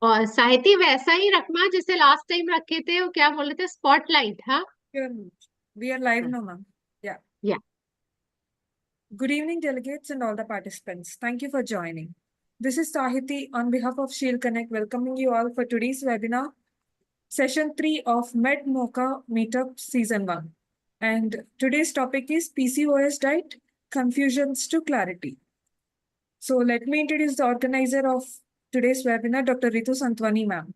और साहित्य वैसा ही रखना जैसे लास्ट टाइम रखे थे, वो क्या बोल रहे थे, स्पॉटलाइट। हाँ, We are live now, ma'am. Yeah. या Good evening, delegates and all the participants. Thank you for joining. This is Sahiti on behalf of Shield Connect, welcoming you all for today's webinar, session 3 of Med Mocha Meetup Season 1. And today's topic is PCOS diet, confusions to clarity. So let me introduce the organizer of today's webinar, Dr. Ritu Santwani, ma'am.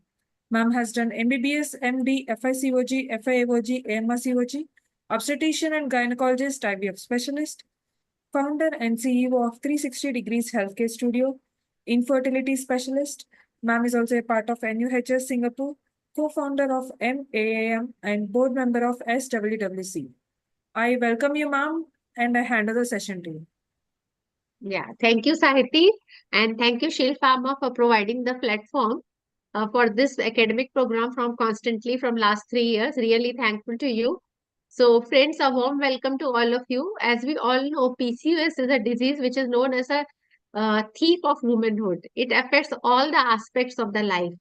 Ma'am has done MBBS, MD, FICOG, FIAOG, AMRCOG, obstetrician and gynecologist, IVF specialist, founder and CEO of 360 Degrees Healthcare Studio, infertility specialist. Ma'am is also a part of NUHS Singapore, co-founder of MAAM and board member of SWWC. I welcome you, ma'am, and I hand over the session to you. Thank you, Sahiti, and thank you, Shield Pharma, for providing the platform for this academic program from last 3 years. Really thankful to you. So, friends, a warm welcome to all of you. As we all know, PCOS is a disease which is known as a thief of womanhood. It affects all the aspects of the life.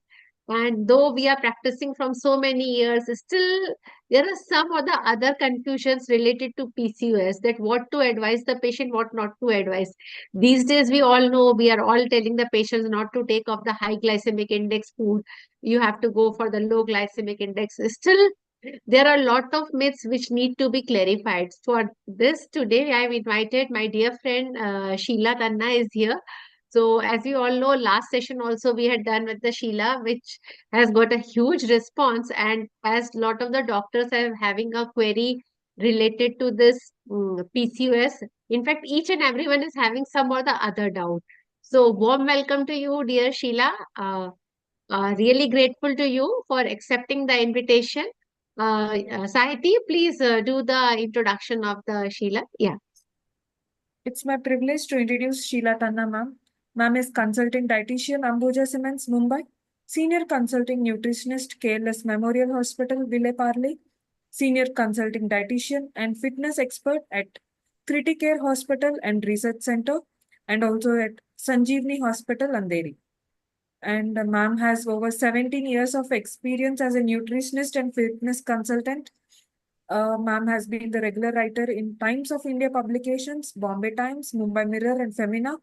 And though we are practicing from so many years, still there are some or the other confusions related to PCOS, that what to advise the patient, what not to advise. These days, we all know we are all telling the patients not to take off the high glycemic index food. You have to go for the low glycemic index. Still, there are a lot of myths which need to be clarified. For this, today I have invited my dear friend Sheila Tanna is here. So, as you all know, last session also we had done with the Sheila, which has got a huge response. And as lot of the doctors are having a query related to this PCOS, in fact, each and everyone is having some or the other doubt. So, warm welcome to you, dear Sheila. Really grateful to you for accepting the invitation. Sahiti, please do the introduction of the Sheila. Yeah. It's my privilege to introduce Sheila Tanna, ma'am. Ma'am is consulting dietitian, Ambuja Cements, Mumbai, senior consulting nutritionist, Careless Memorial Hospital, Ville Parle, senior consulting dietitian and fitness expert at Criticare Hospital and Research Center, and also at Sanjeevni Hospital, Andheri. And ma'am has over 17 years of experience as a nutritionist and fitness consultant. Ma'am has been the regular writer in Times of India publications, Bombay Times, Mumbai Mirror, and Femina.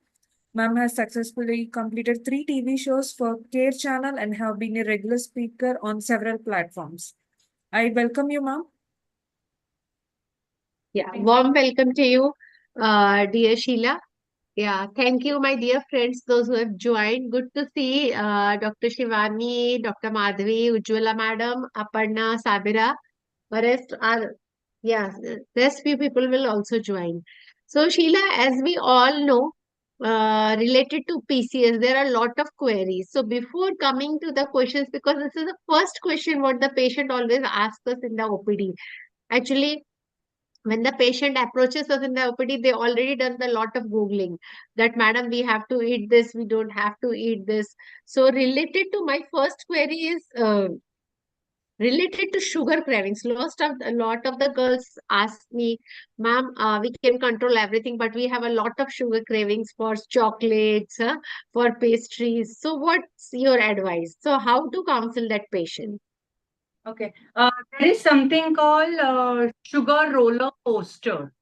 Ma'am has successfully completed 3 TV shows for Care Channel and have been a regular speaker on several platforms. I welcome you, ma'am. Yeah. Warm welcome to you, dear Sheila. Yeah, thank you, my dear friends, those who have joined. Good to see Dr. Shivani, Dr. Madhavi, Ujjwala Madam, Aparna, Sabira. Rest are, yeah, rest few people will also join. So, Sheila, as we all know, related to PCS, there are a lot of queries. So, before coming to the questions, because this is the first question what the patient always asks us in the OPD. Actually, when the patient approaches us in the OPD, they already done a lot of Googling that, madam, we have to eat this, we don't have to eat this. So, related to my first query is related to sugar cravings. A lot of the girls ask me, ma'am, we can control everything, but we have a lot of sugar cravings for chocolates, for pastries. So, what's your advice? So, how to counsel that patient? Okay. There is something called sugar roller coaster.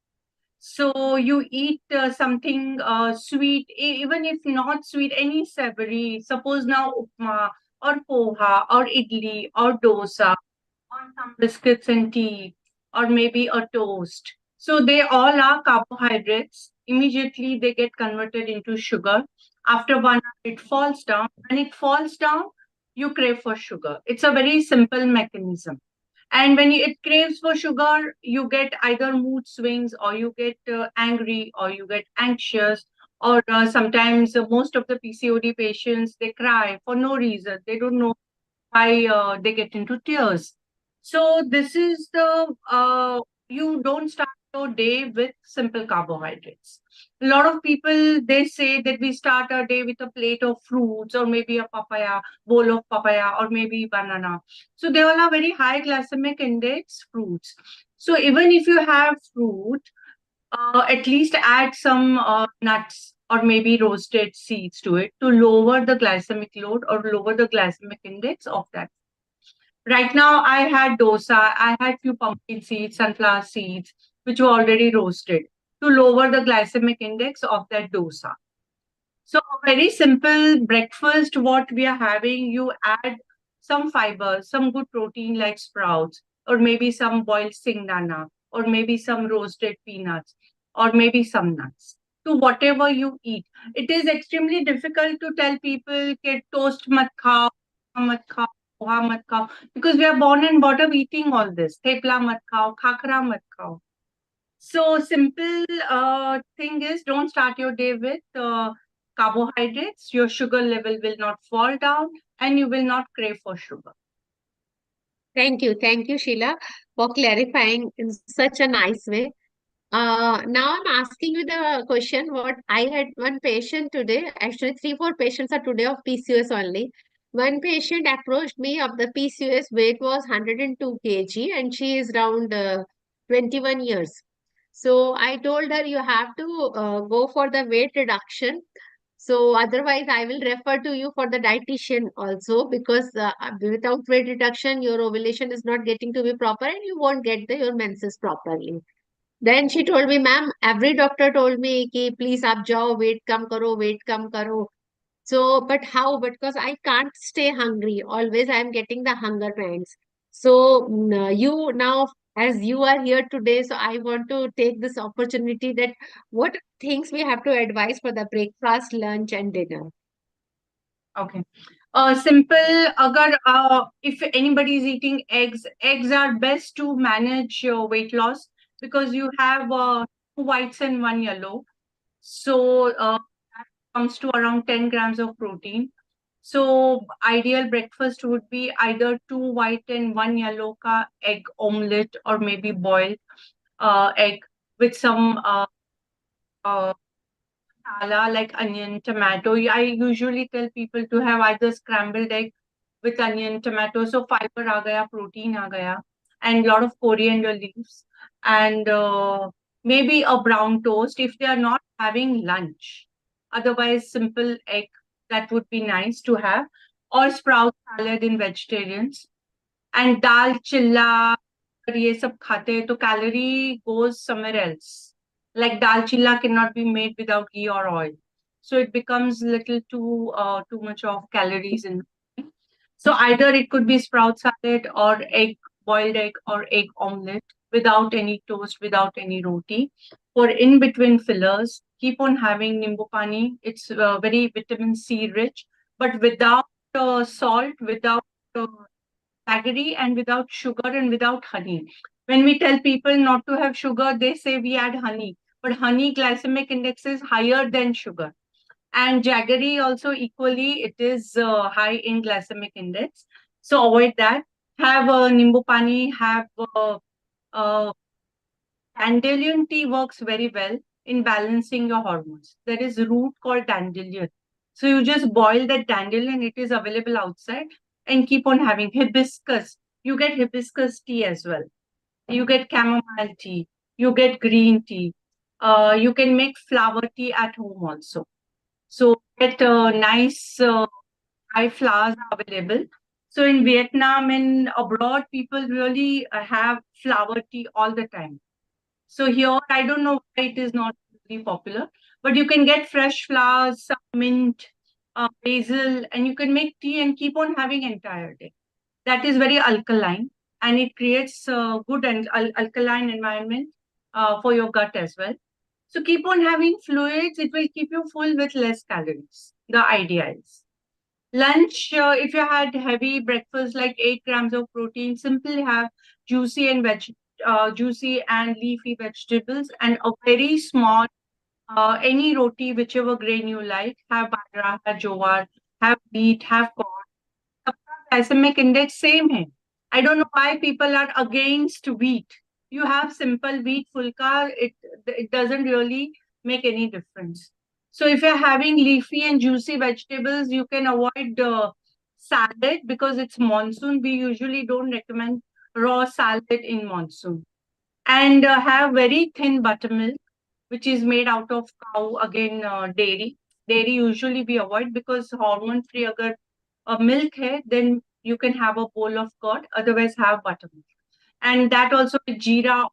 So you eat something sweet, even if not sweet, any savory. Suppose now upma or poha or idli or dosa or some biscuits and tea or maybe a toast. So they all are carbohydrates. Immediately they get converted into sugar. After 1 hour, it falls down. When it falls down, you crave for sugar. It's a very simple mechanism. And when it craves for sugar, you get either mood swings or you get angry or you get anxious. Or sometimes most of the PCOD patients, they cry for no reason. They don't know why they get into tears. So this is you don't start your day with simple carbohydrates. A lot of people, they say that we start our day with a plate of fruits or maybe a papaya, bowl of papaya or maybe banana. So they all are very high glycemic index fruits. So even if you have fruit, At least add some nuts or maybe roasted seeds to it to lower the glycemic load or lower the glycemic index of that. Right now, I had dosa, I had few pumpkin seeds, sunflower seeds, which were already roasted to lower the glycemic index of that dosa. So a very simple breakfast, what we are having, you add some fiber, some good protein like sprouts, or maybe some boiled singdana, or maybe some roasted peanuts, or maybe some nuts to whatever you eat. It is extremely difficult to tell people कि toast mat khao, poha mat khao, because we are born and brought up eating all this. Thepla mat khao, khakra mat khao. So simple thing is don't start your day with carbohydrates. Your sugar level will not fall down and you will not crave for sugar. Thank you, Sheila, for clarifying in such a nice way. Now I'm asking you the question. What I had one patient today, actually three, four patients are today of PCOS only. One patient approached me of the PCOS, weight was 102 kg and she is around 21 years. So I told her you have to go for the weight reduction. So otherwise, I will refer to you for the dietitian also because without weight reduction, your ovulation is not getting to be proper and you won't get your menses properly. Then she told me, ma'am, every doctor told me कि please आप जाओ weight कम करो. So, but how? Because I can't stay hungry. Always I am getting the hunger pangs. So, you now, as you are here today, so I want to take this opportunity that what things we have to advise for the breakfast, lunch, and dinner. Okay. Simple, agar, if anybody is eating eggs, eggs are best to manage your weight loss because you have two whites and one yellow. So that comes to around 10 grams of protein. So ideal breakfast would be either two white and one yellow ka egg omelette or maybe boiled egg with some masala like onion, tomato. I usually tell people to have either scrambled egg with onion, tomato. So fiber aa gaya, protein aa gaya, and lot of coriander leaves, and maybe a brown toast if they are not having lunch. Otherwise, simple egg that would be nice to have, or sprout salad in vegetarians. And dal chilla, अगर ये सब खाते हैं तो calorie goes somewhere else. Like dal chilla cannot be made without ghee or oil, so it becomes little too much of calories in. So either it could be sprout salad or egg, boiled egg or egg omelette without any toast, without any roti. For in between fillers, keep on having nimbu pani. It's very vitamin C rich, but without salt, without jaggery, and without sugar and without honey. When we tell people not to have sugar, they say we add honey, but honey glycemic index is higher than sugar. And jaggery also equally, it is high in glycemic index. So avoid that. Have nimbu pani, have dandelion tea works very well in balancing your hormones. There is a root called dandelion. So you just boil that dandelion, it is available outside, and keep on having hibiscus. You get hibiscus tea as well. You get chamomile tea. You get green tea. You can make flower tea at home also. So get nice high flowers available. So in Vietnam and abroad, people really have flower tea all the time. So here, I don't know why it is not really popular, but you can get fresh flowers, some mint, basil, and you can make tea and keep on having entire day. That is very alkaline, and it creates a good and alkaline environment for your gut as well. So keep on having fluids. It will keep you full with less calories. The idea is. Lunch, if you had heavy breakfast like 8 grams of protein, simply have juicy and juicy and leafy vegetables and a very small any roti, whichever grain you like. Have bajra, have jowar, have wheat, have corn. सबका glycemic index same है. I don't know why people are against wheat. You have simple wheat fulka, it doesn't really make any difference. So if you're having leafy and juicy vegetables, you can avoid salad because it's monsoon. We usually don't recommend raw salad in monsoon. And have very thin buttermilk. which is made out of cow, again dairy. Dairy usually we avoid because hormone free agar milk hai, then you can have a bowl of curd, otherwise have buttermilk. And that also with jeera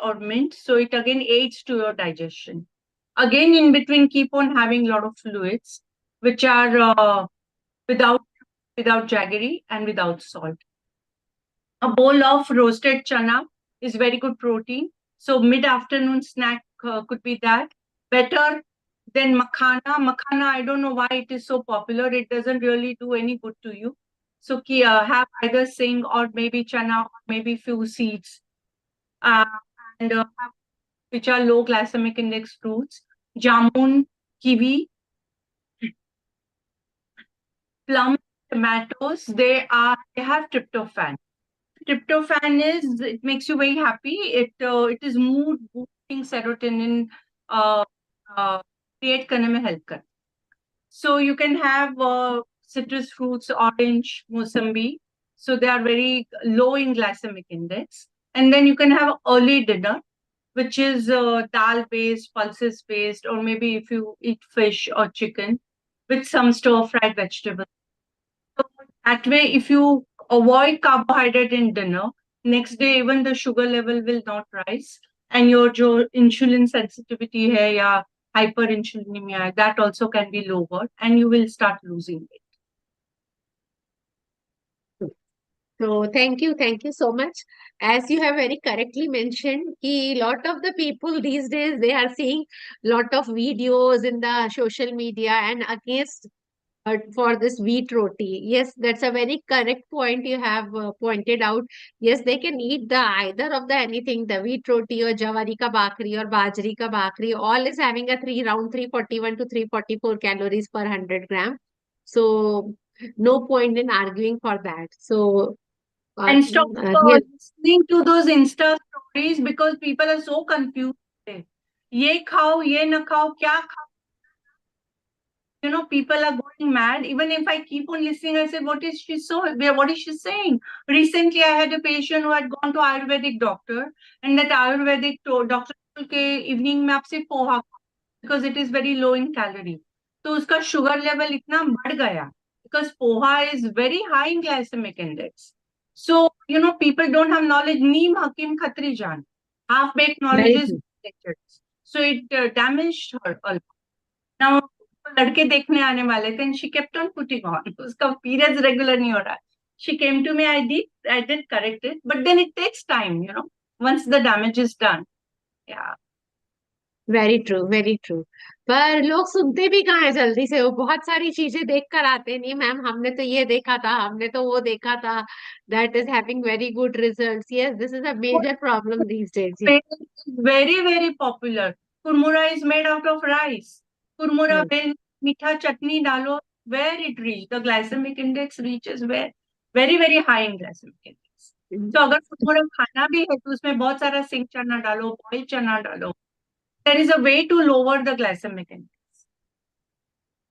or mint, so it again aids to your digestion. Again, in between, keep on having a lot of fluids, which are without jaggery and without salt. A bowl of roasted chana is very good protein. So mid-afternoon snack could be that. Better than makhana. Makhana, I don't know why it is so popular. It doesn't really do any good to you. So have either sing or maybe chana or maybe few seeds. And which are low glycemic index fruits. Jamun, kiwi, plum, tomatoes, they have tryptophan. Tryptophan it makes you very happy. It is mood boosting serotonin create करने में help कर. So you can have citrus fruits, orange, mosambi. So they are very low in glycemic index. And then you can have early dinner, which is dal based, pulses based, or maybe if you eat fish or chicken with some stir fried vegetables. So that way, if you avoid carbohydrate in dinner, next day even the sugar level will not rise, and your insulin sensitivity hai ya hyperinsulinemia, that also can be lowered, and you will start losing weight. So thank you so much. As you have very correctly mentioned, a lot of the people these days they are seeing lot of videos in the social media and against for this wheat roti. Yes, that's a very correct point you have pointed out. Yes, they can eat the either of the anything, the wheat roti or jawari ka bakri or bajri ka bakri. All is having a 341 to 344 calories per 100 gram. So no point in arguing for that. So And stop yes, listening to those Insta stories because people are so confused. Ye khao, ye na khao, kya khao? You know, people are going mad. Even if I keep on listening, I say, what is she saying? Recently, I had a patient who had gone to Ayurvedic doctor, and that Ayurvedic doctor told के evening में आपसे पोहा खाओ, because it is very low in calorie. तो उसका sugar level इतना बढ़ गया because poha is very high in glycemic index. So, you know, people don't have knowledge. Neem Hakim Khatri Jan. Half-baked knowledge very is true. rejected. So it damaged her a lot. Now, लड़के देखने आने वाले थे and she kept on putting on. उसका periods regular नहीं हो रहा. She came to me, I did correct it, but then it takes time, you know, once the damage is done. Yeah. Very true very true. पर लोग सुनते भी कहाँ है जल्दी से, वो बहुत सारी चीजें देख कर आते नहीं मैम, हमने तो ये देखा था, हमने तो वो देखा था, that is having very good results. Yes, this is a major problem these days. Very, very popular. Kurmura is made out of rice. Kurmura, when मीठा चटनी डालो, where it reaches, the glycemic index reaches where very, very high in glycemic index. तो अगर kurmura खाना भी है तो उसमें बहुत सारा सिंग चना डालो, boiled चना डालो. There is a way to lower the glycemic index.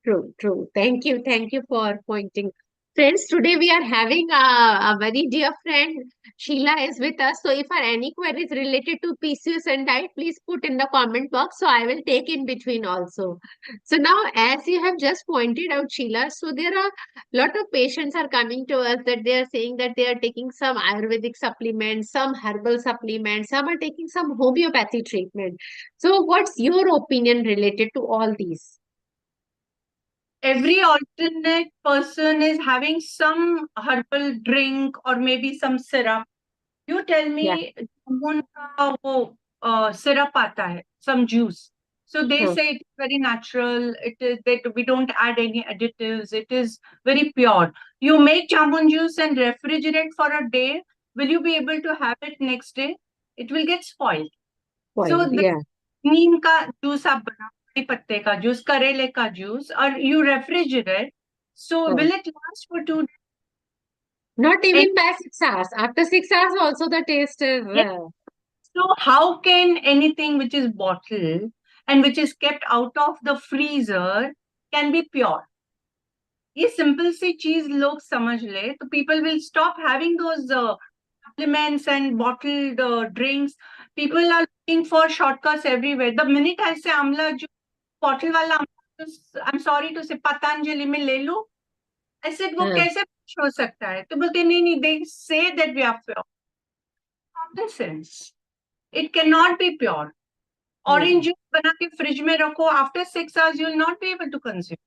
True, true. Thank you for pointing. Friends, today we are having a very dear friend, Sheila is with us. So if are any queries related to PCOS and diet, please put in the comment box. So I will take in between also. So now, as you have just pointed out, Sheila, so there are lot of patients are coming to us that they are saying that they are taking some Ayurvedic supplements, some herbal supplements, some are taking some homeopathy treatment. So what's your opinion related to all these? Every alternate person is having some herbal drink or maybe some syrup. You tell me, जामुन का वो syrup आता है, some juice. So they say it's very natural. It is that we don't add any additives. It is very pure. You make jamun juice and refrigerate for a day. Will you be able to have it next day? It will get spoiled. So the नीम का juice आप बनाओ, कड़ी पत्ते का juice, करेले का juice, और you refrigerate. So will it last for 2 days? Not even by 6 hours. After 6 hours, also the taste is. Yes. So how can anything which is bottled and which is kept out of the freezer can be pure? ये simple सी चीज लोग समझ ले तो people will stop having those supplements and bottled drinks. People are looking for shortcuts everywhere. The minute I say amla juice, bottle wala amla juice, I'm sorry to say Patanjali में ले लो. I said वो हाँ, कैसे हो सकता है? तो बोलते नहीं, they say that we are pure. Common sense. It cannot be pure. Orange juice बना के fridge में रखो, after 6 hours you will not be able to consume.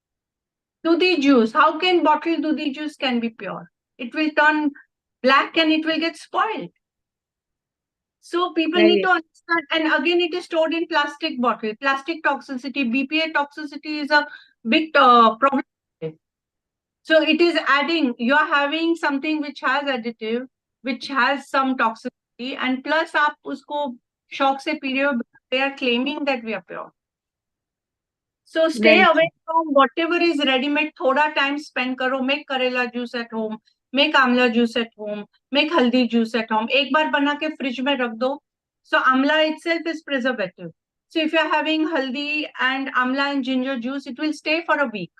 Dudhi juice, how can bottled dudhi juice can be pure? It will turn black and it will get spoiled. So people need very to understand, and again it is stored in plastic bottle. Plastic toxicity, BPA toxicity is a big problem. So it is adding, you are having something which has additive, which has some toxicity, and plus आप उसको shock से P रहे हो, they are claiming that we are pure. So stay very away from whatever is ready-made. Thoda time spend karo. Make karela juice at home. Make amla juice at home. Make haldi juice at home. एक बार बना के fridge में रख दो. So amla itself is preservative. So if you are having haldi and amla and ginger juice, it will stay for a week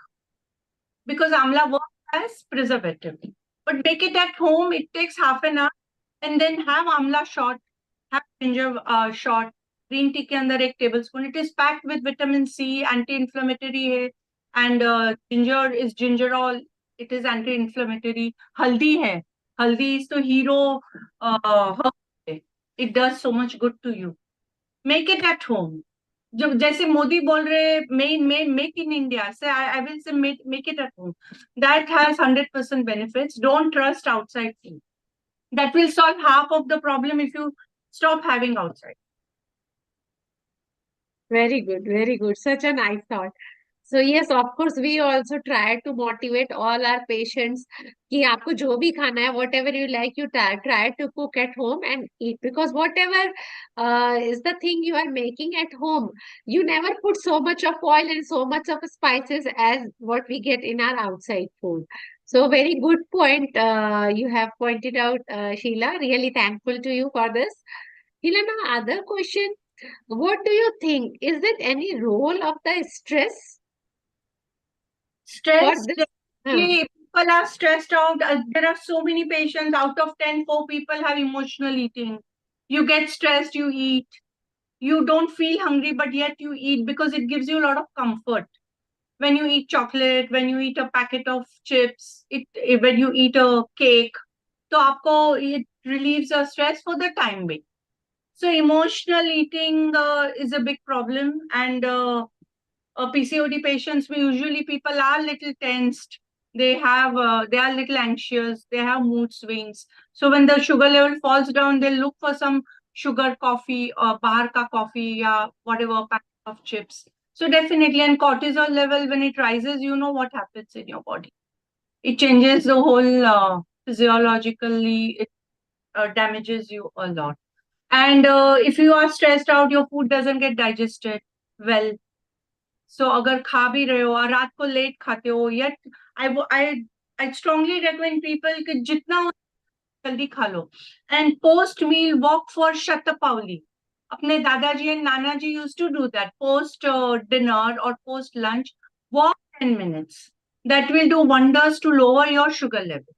because amla works as preservative. But make it at home. It takes half an hour, and then have amla shot, have ginger shot. Green tea के अंदर 1 tablespoon. It is packed with vitamin C, anti-inflammatory है, and ginger is gingerol. It is anti-inflammatory. हल्दी है, हल्दी is the hero herb. It does so much good to you. Make it at home. जब जैसे मोदी बोल रहे make in India, say I will say make it at home. That has 100% benefits. Don't trust outside food. That will solve half of the problem if you stop having outside. Very good, very good. Such a nice thought. So yes, of course, we also try to motivate all our patients कि आपको जो भी खाना है, whatever you like, you try to cook at home and eat, because whatever is the thing you are making at home, you never put so much of oil and so much of spices as what we get in our outside food. So very good point you have pointed out, Sheila. Really thankful to you for this. Sheila, now other question. What do you think? Is there any role of the stress for Stress, this? definitely, people are stressed out. There are so many patients. Out of 10, 4 people have emotional eating. You get stressed, you eat. You don't feel hungry, but yet you eat because it gives you a lot of comfort. When you eat chocolate, when you eat a packet of chips, when you eat a cake, so it relieves your stress for the time being. So emotional eating is a big problem, and PCOD patients, usually people are little tensed. They are little anxious. They have mood swings. So when the sugar level falls down, they look for some sugar coffee or bahar ka coffee or whatever packet of chips. So definitely, and cortisol level, when it rises, you know what happens in your body. It changes the whole physiologically. It damages you a lot. And if you are stressed out, your food doesn't get digested well. So अगर खा भी रहे हो और रात को late खाते हो, yet I strongly recommend people कि जितना हो जल्दी खा लो. And post meal walk for Shatapauli. अपने दादाजी and Nanaji used to do that post dinner or post lunch. Walk 10 minutes. That will do wonders to lower your sugar level.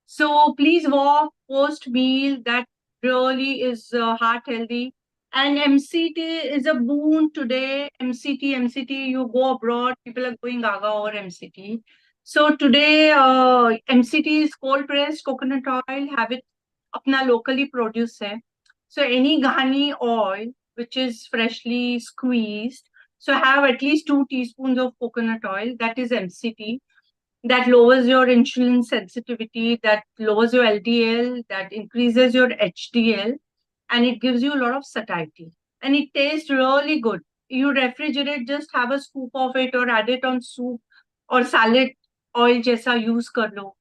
So please walk post meal. That really is heart healthy. And MCT is a boon today. MCT, you go abroad, people are going gaga over MCT. So today, MCT is cold pressed coconut oil, have it apna locally produced hai. So any ghani oil, which is freshly squeezed, so have at least 2 teaspoons of coconut oil, that is MCT. That lowers your insulin sensitivity, that lowers your LDL, that increases your HDL, and it gives you a lot of satiety. And it tastes really good. You refrigerate, just have a scoop of it or add it on soup or salad oil jaisa use kar lo.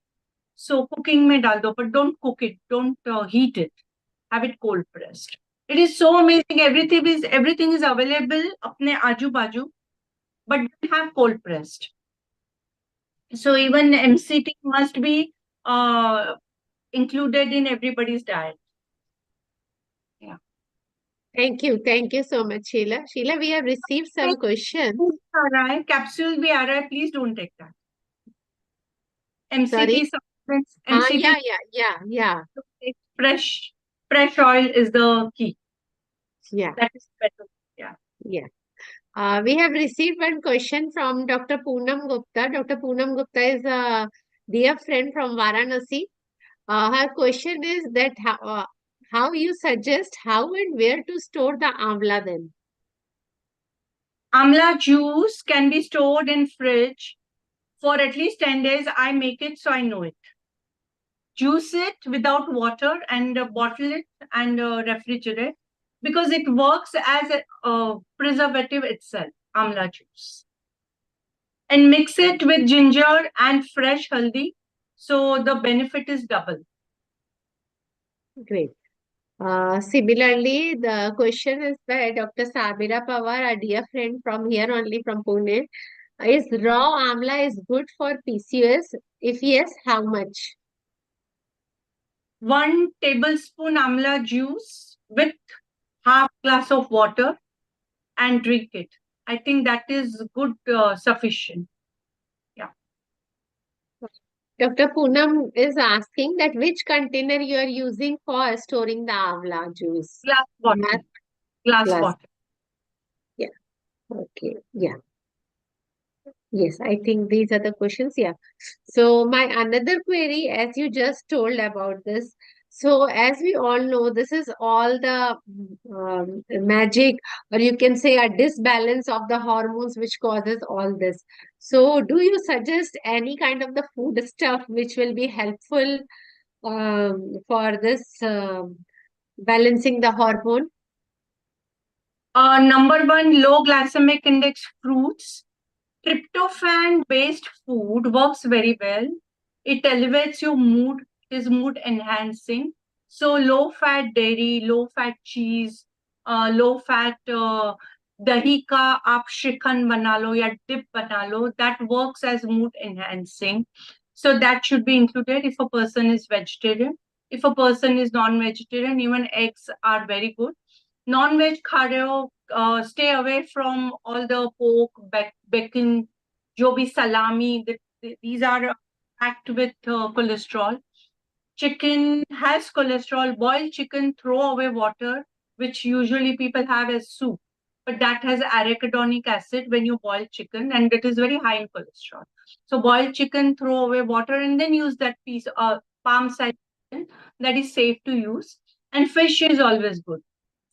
So cooking mein dal do, but don't cook it, don't heat it. Have it cold pressed. It is so amazing. Everything is available apne aju baju, but have cold pressed. So even MCT must be included in everybody's diet. Yeah. Thank you so much, Sheila. Sheila, we have received some questions. Capsule bhi aa raha hai, please don't take that. MCT Sorry? supplements, MCT Yeah. fresh. fresh oil is the key. Yeah, That is better. Yeah. yeah. We have received one question from Dr. Poonam Gupta. Dr. Poonam Gupta is a dear friend from Varanasi. Her question is that how you suggest how and where to store the amla then? Amla juice can be stored in fridge for at least 10 days. I make it, so I know it. Juice it without water and bottle it and refrigerate, because it works as a preservative itself, amla juice. And mix it with ginger and fresh haldi, so the benefit is double. Great. Similarly, the question is by Dr. Sabira Pawar, a dear friend from here only from Pune. Is raw amla is good for PCOS? If yes, how much? 1 tablespoon amla juice with half glass of water and drink it. I think that is good, sufficient. Yeah. Dr. Poonam is asking that which container you are using for storing the amla juice? Glass bottle. Math Glass glass. bottle. Yeah. Okay. Yeah. Yes, I think these are the questions. Yeah. So my another query, as you just told about this. So as we all know, this is all the magic, or you can say a disbalance of the hormones which causes all this. So do you suggest any kind of the food stuff which will be helpful for this balancing the hormone? Number 1, low glycemic index fruits. Tryptophan-based food works very well. It elevates your mood, is mood enhancing. So low-fat dairy, low-fat cheese, low-fat dahi ka आप श्रीखंड बना लो या dip बना लो, that works as mood enhancing. So that should be included if a person is vegetarian. If a person is non-vegetarian, even eggs are very good. Non-veg खा रहे हो, stay away from all the pork, bacon, जो भी salami. These are packed with cholesterol. Chicken has cholesterol. Boiled chicken, throw away water, which usually people have as soup. But that has arachidonic acid when you boil chicken, and it is very high in cholesterol. So boiled chicken, throw away water, and then use that piece, palm size chicken, that is safe to use. And fish is always good.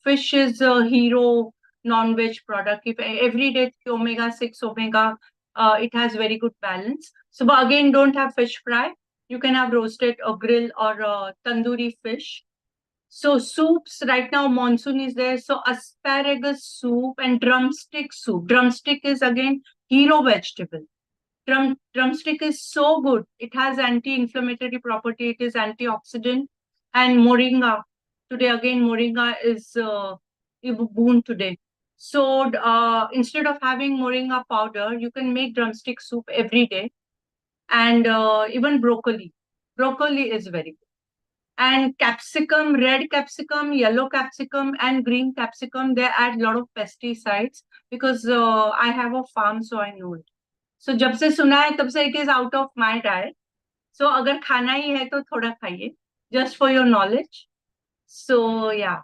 Fish is a hero non-veg product. If every day omega-6, omega, it has very good balance. So but again, don't have fish fry. You can have roasted or grill or tandoori fish. So soups, right now monsoon is there. So asparagus soup and drumstick soup. Drumstick is again hero vegetable. Drumstick is so good. It has anti-inflammatory property. It is antioxidant. And moringa. Today again, moringa is a boon today. So instead of having moringa powder, you can make drumstick soup every day. And even broccoli. Broccoli is very good. And capsicum, red capsicum, yellow capsicum, and green capsicum, they add a lot of pesticides, because I have a farm, so I know it. So जब से सुना है तब से it is out of my diet. So अगर खाना ही है तो थोड़ा खाइए, just for your knowledge. So yeah.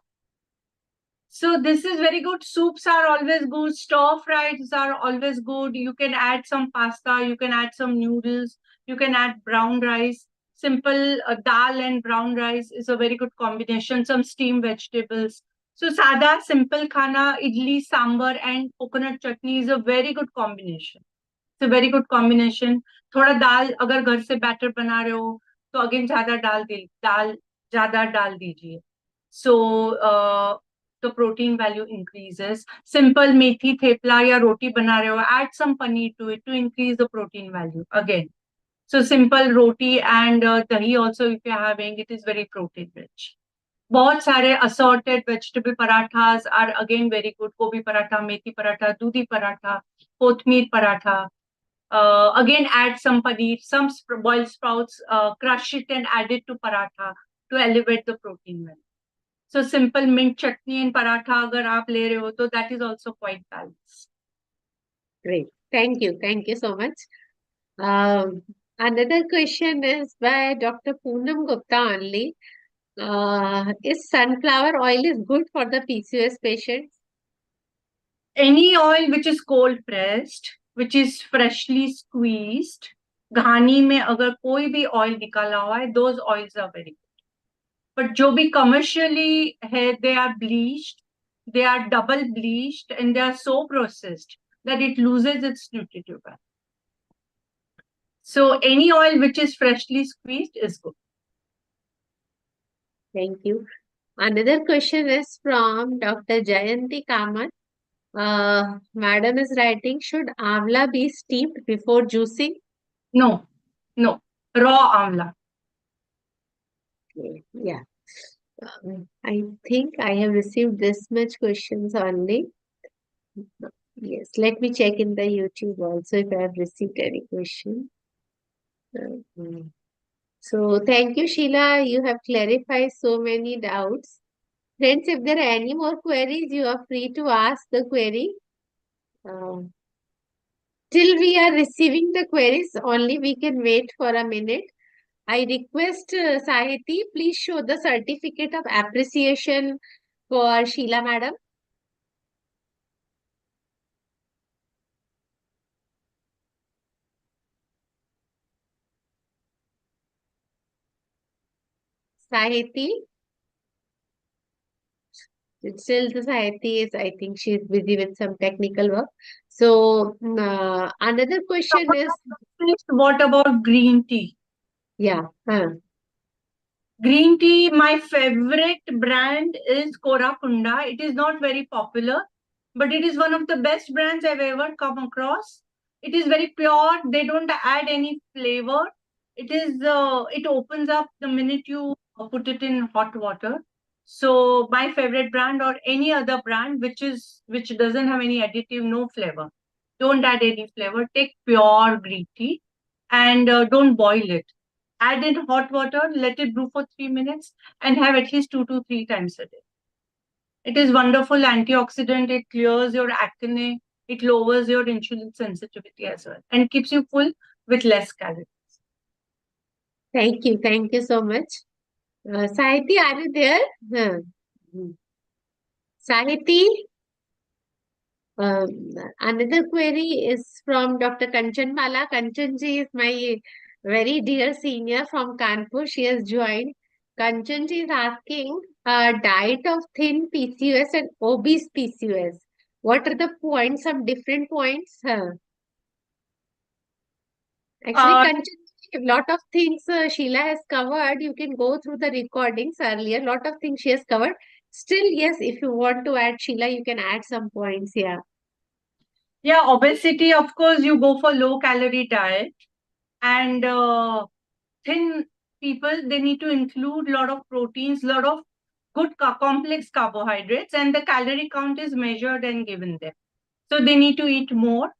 So this is very good. Soups are always good. Stir fries are always good. You can add some pasta. You can add some noodles. You can add brown rice. Simple dal and brown rice is a very good combination. Some steamed vegetables. So sada, simple khana, idli, sambar and coconut chutney is a very good combination. It's a very good combination. थोड़ा दाल अगर घर से batter बना रहे हो तो again ज्यादा डाल दीजिए. So the protein value increases. Simple methi thepla या roti बना रहे हो, add some paneer to it to increase the protein value again. So simple roti and dahi also if you're having, it is very protein rich. बहुत सारे assorted vegetable parathas are again very good. Gobi paratha, methi paratha, dudi paratha, kothmeer paratha. Again, add some paneer, some boiled sprouts, crush it and add it to paratha to elevate the protein value. So simple mint chutney and paratha agar aap le rahe ho, to that is also quite balanced. Great. Thank you. Thank you so much. Another question is by Dr. Poonam Gupta only. Is sunflower oil is good for the PCOS patients? Any oil which is cold pressed, which is freshly squeezed, घानी में अगर कोई भी oil निकाला हुआ है, those oils are very good. But जो भी commercially है, they are bleached, they are double bleached, and they are so processed that it loses its nutritive value. So any oil which is freshly squeezed is good. Thank you. Another question is from Dr. Jayanti Kamat. Madam is writing, should amla be steeped before juicing? No, no, raw amla. Okay, yeah. I think I have received this much questions only. Yes, let me check in the YouTube also if I have received any question. So thank you, Sheila. You have clarified so many doubts. Friends, if there are any more queries, you are free to ask the query. Till we are receiving the queries, only we can wait for a minute. I request Sahiti, please show the certificate of appreciation for Sheila madam. Sahiti. Still the Sahiti is, I think she is busy with some technical work. So another question is, What about green tea? yeah. Green tea, my favorite brand is Korakunda. It is not very popular, but it is one of the best brands I've ever come across. It is very pure. They don't add any flavor. It opens up the minute you put it in hot water. So my favorite brand or any other brand which doesn't have any additive, no flavor. Don't add any flavor. Take pure green tea and don't boil it. Add in hot water, let it brew for 3 minutes, and have at least 2 to 3 times a day. It is wonderful antioxidant. It clears your acne. It lowers your insulin sensitivity as well, and keeps you full with less calories. Thank you. Thank you so much. Sahiti, are you there? Sahiti? Another query is from Dr. Kanchan Mala. Kanchan ji is my very dear senior from Kanpur. She has joined. Kanchan ji is asking diet of thin PCOS and obese PCOS. What are the points, some different points? Actually, Kanchan, a lot of things Sheila has covered. You can go through the recordings earlier. A lot of things she has covered. Still, yes, if you want to add Sheila, you can add some points. Yeah. Yeah, obesity, of course, you go for low calorie diet. And thin people, they need to include a lot of proteins, a lot of good complex carbohydrates, and the calorie count is measured and given them. So they need to eat more.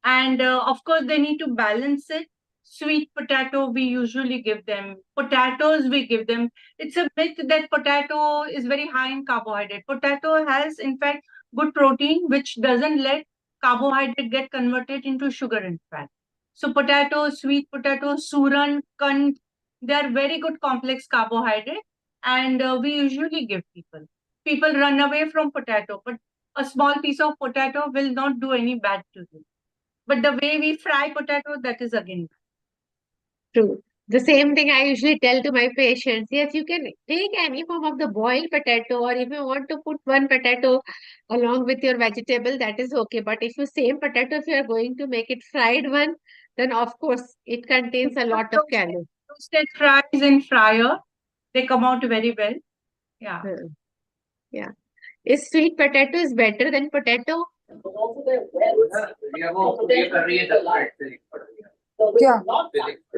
And of course, they need to balance it. Sweet potato, we usually give them. Potatoes, we give them. It's a myth that potato is very high in carbohydrate. Potato has, in fact, good protein, which doesn't let carbohydrate get converted into sugar and fat. So potato, sweet potato, suran, kand, they are very good complex carbohydrate. And we usually give people. People run away from potato, but a small piece of potato will not do any bad to you. But the way we fry potato, that is again. True. The same thing I usually tell to my patients. Yes, you can take any form of the boiled potato, or if you want to put one potato along with your vegetable, that is okay. But if you same potato, if you are going to make it fried one, then of course it contains a lot of calories. Roasted fries in fryer, they come out very well. Yeah. Yeah. Is sweet potato is better than potato? क्या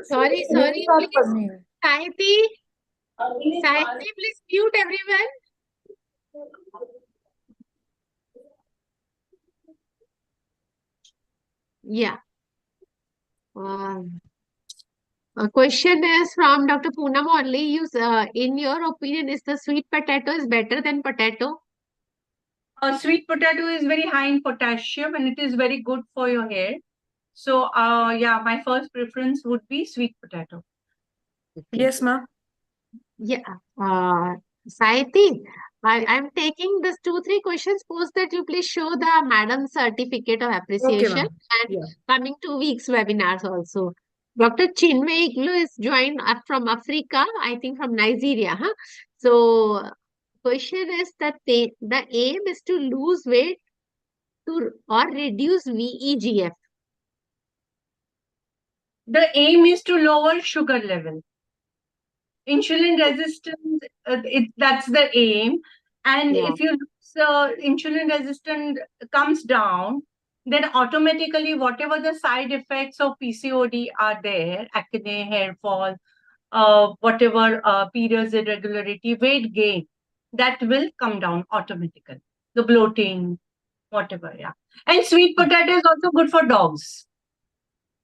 Sorry, मेरी बात please. करनी है Sahiti, please mute everyone. Yeah. A question is from Dr. Poonam only. In your opinion, is the sweet potato is better than potato? Sweet potato is very high in potassium and it is very good for your hair. So, yeah, my first preference would be sweet potato. Yes, ma'am. Yeah. Saiti, Yeah. I'm taking this 2, 3 questions. Post that you please show the madam certificate of Okay, appreciation ma'am. and Yeah. coming 2 weeks webinars also. Dr. Chinmay Iglu is joined up from Africa, I think from Nigeria. Huh? So, question is that the aim is to lose weight to or reduce VEGF. The aim is to lower sugar level. Insulin resistance, that's the aim. And Yeah. if you insulin resistance comes down, then automatically whatever the side effects of PCOD are there, acne, hair fall, whatever periods irregularity, weight gain, that will come down automatically. The bloating, whatever, yeah. And sweet potato is also good for dogs.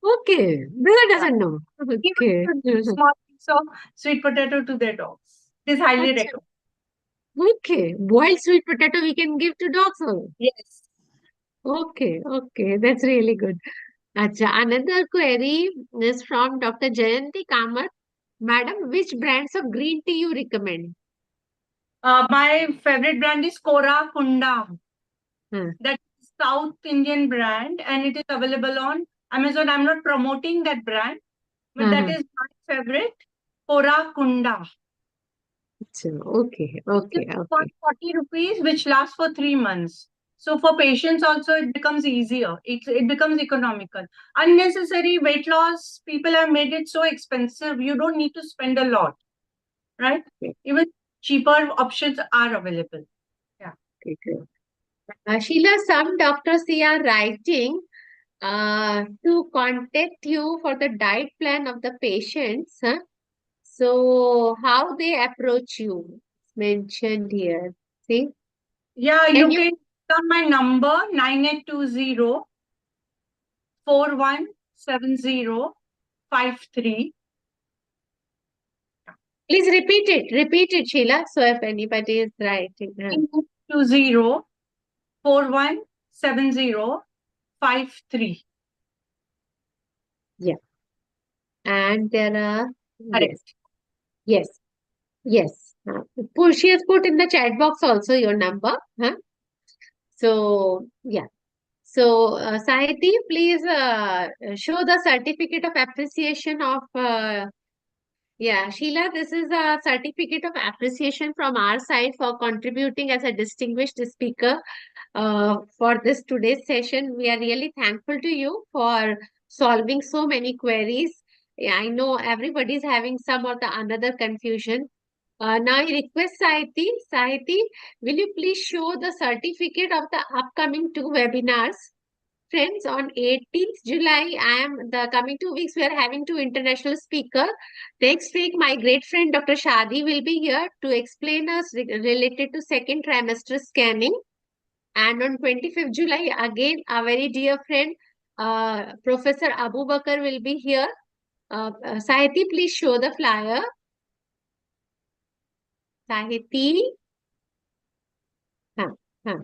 Okay. This I Yeah. doesn't know. Okay. Even to small piece of sweet potato to their dogs. It is highly Acha. recommended. Okay. Boiled sweet potato we can give to dogs also. Yes. Okay. Okay. That's really good. Acha. Another query is from Dr. Jayanti Kamath. Madam, which brands of green tea you recommend? My favorite brand is Kora Kunda. Hmm. That is South Indian brand and it is available on Amazon. I'm not promoting that brand, but that Uh-huh. is my favorite, Kora Kunda. Acha. Okay. Okay. It's for Okay. 40 rupees, which lasts for 3 months. So for patients also, it becomes easier. It becomes economical. Unnecessary weight loss, people have made it so expensive. You don't need to spend a lot, right? Okay. Even cheaper options are available. Yeah. Okay. Good. Sheila, some doctors they are writing to contact you for the diet plan of the patients. Huh? So how they approach you? It's mentioned here. See? Yeah, Can you you can call my number 9820 417053. please repeat it? Repeat it, Sheila. So if anybody is writing. 9820 417053. Yeah. And there are, yes, Correct. yes, yes. She has put in the chat box also your number. Huh? So, yeah. So, Sahiti, please show the certificate of appreciation of, yeah, Sheila, this is a certificate of appreciation from our side for contributing as a distinguished speaker for this today's session. We are really thankful to you for solving so many queries. Yeah, I know everybody is having some or the another confusion. Now I request Sahiti. Sahiti, will you please show the certificate of the upcoming 2 webinars? Friends, on 18th July, I am the coming 2 weeks, we are having 2 international speakers. Next week, my great friend Dr. Shadi will be here to explain us related to second trimester scanning. And on 25th July, again, a very dear friend, Professor Abu Bakar will be here. Sahiti, please show the flyer. Sahiti. Huh, huh.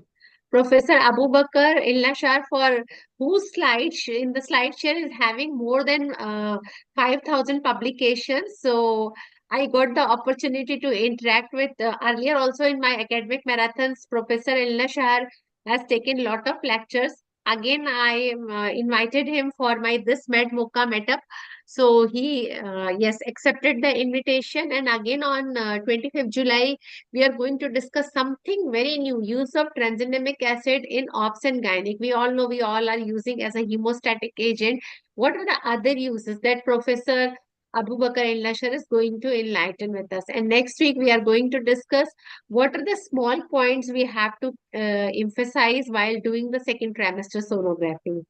Professor Abu Bakar Ilnashar, for whose in the slide share is having more than 5,000 publications. So I got the opportunity to interact with earlier also in my academic marathons. Professor Ilnashar has taken lot of lectures. Again, I invited him for my this Med Mocha meetup. So he yes accepted the invitation, and again on 25th July we are going to discuss something very new, use of tranexamic acid in obs and gynec. We all know we all are using as a hemostatic agent. What are the other uses that Professor Abu Bakar Al-Nashar is going to enlighten with us? And next week we are going to discuss what are the small points we have to emphasize while doing the second trimester sonography.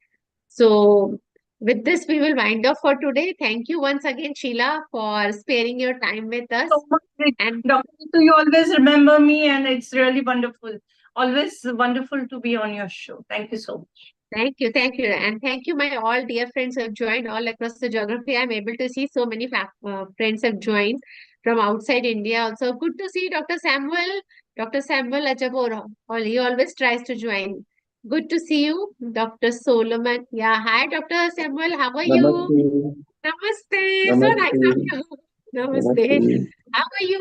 So with this, we will wind up for today. Thank you once again, Sheila, for sparing your time with us. So much. And Dr. Ritu, you always remember me, and it's really wonderful. Always wonderful to be on your show. Thank you so much. thank you, and thank you, my all dear friends who have joined all across the geography. I'm able to see so many friends have joined from outside India. Also, good to see Dr. Samuel Ajabor. He always tries to join. Good to see you, Dr. Solomon. Yeah, hi, Dr. Samuel. How are you? Namaste. Namaste. So nice Namaste. of you. Namaste. Namaste. How are you?